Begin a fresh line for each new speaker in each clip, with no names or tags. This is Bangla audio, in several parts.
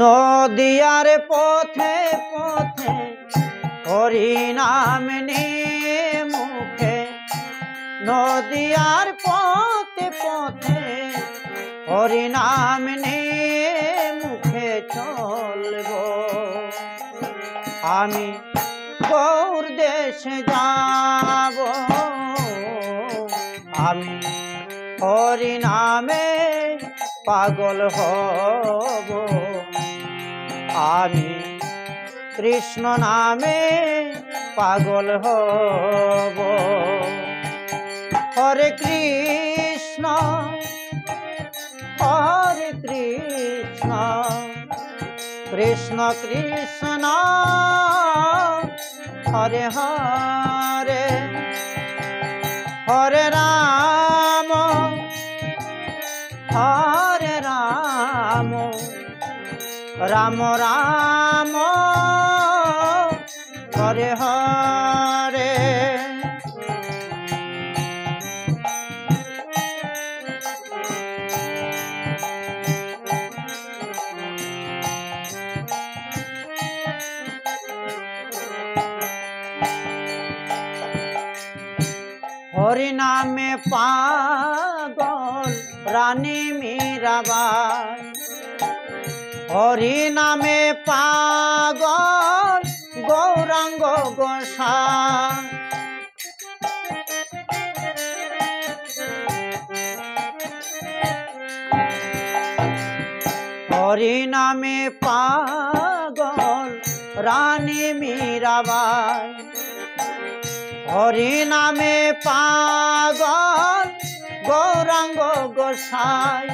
নদিয়ার পথে পথে হরি নাম নিয়ে মুখে, নদিয়ার পথে পথে হরি নাম নিয়ে মুখে চলব। আমি গৌর দেশে যাব, আমি হরি নামে পাগল হব, আমি কৃষ্ণ নামে পাগল হব। হরে কৃষ্ণ হরে কৃষ্ণ, কৃষ্ণ কৃষ্ণ হরে হরে, হরে রাম হরে রাম, রাম রাম হরে হরে। হরি নামে পাগল রানী মীরাবাই, হরি নামে পাগল গৌরাঙ্গ গোসাই। হরি নামে পাগল রানী মীরাবাই, হরি নামে পাগল গৌরাঙ্গ গোসাই।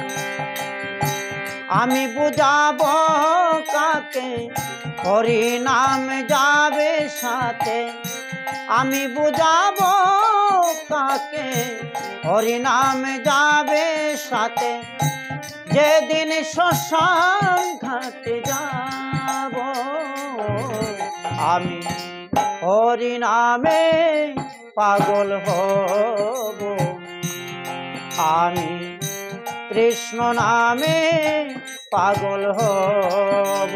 আমি বুঝাবো কাকে হরি নাম যাবে সাথে, আমি বুঝাবো কাকে হরি নাম যাবে সাথে। যেদিন শ্মশান ঘাটে যাব, আমি হরি নামে পাগল হব, আমি কৃষ্ণ নামে পাগল হব।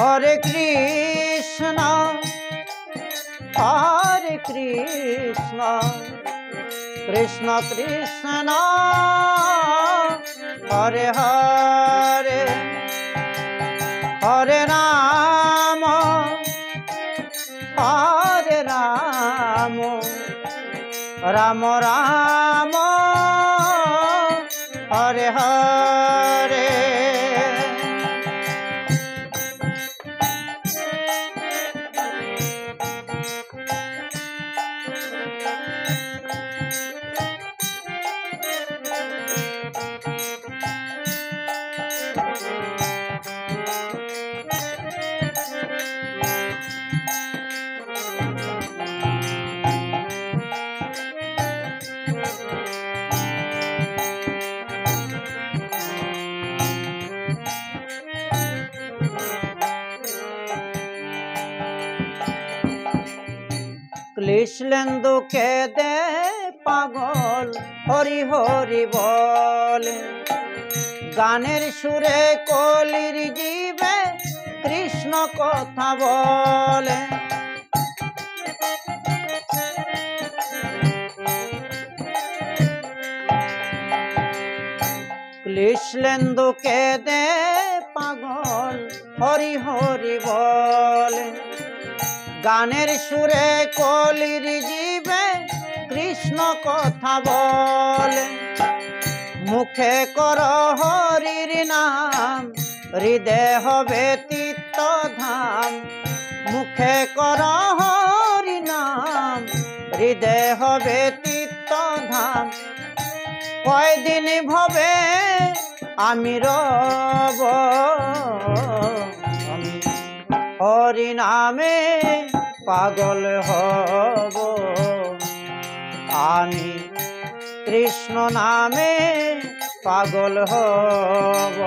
হরে কৃষ্ণ হরে কৃষ্ণ, কৃষ্ণ কৃষ্ণ হরে হরে, হরে রাম হরে রাম, রাম রাম হরে হরে। ক্লিশলেন্দু কেঁদে পাগল হরি হরি বলে, গানের সুরে কলির জীবে কৃষ্ণ কথা বলে। ক্লিশলেন্দু কেঁদে পাগল হরি হরি বলে, গানের সুরে কলির জীবে কৃষ্ণ কথা বলে। মুখে কর হরির নাম, হৃদয় হবে তীর্থধাম। মুখে কর হরি নাম, হৃদয় হবে তীর্থধাম। কয়দিন ভবে আমি রব, আমি হরি নামে পাগল হব, আমি কৃষ্ণ নামে পাগল হব।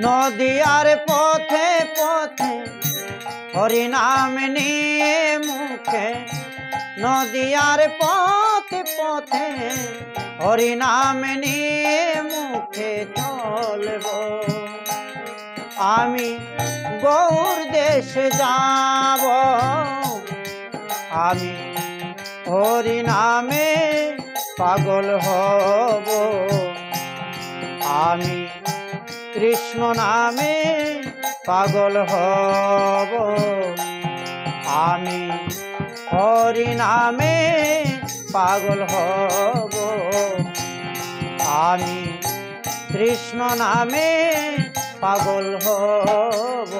নদিয়ার পথে পথে হরি নাম নিয়ে মুখে, নদিয়ার পথে পথে হরি নাম নিয়ে মুখে আমি গৌর দেশে যাব, আমি হরি নামে পাগল হব, আমি কৃষ্ণ নামে পাগল হব, আমি হরি নামে পাগল হব, আমি কৃষ্ণ নামে পাগল হব।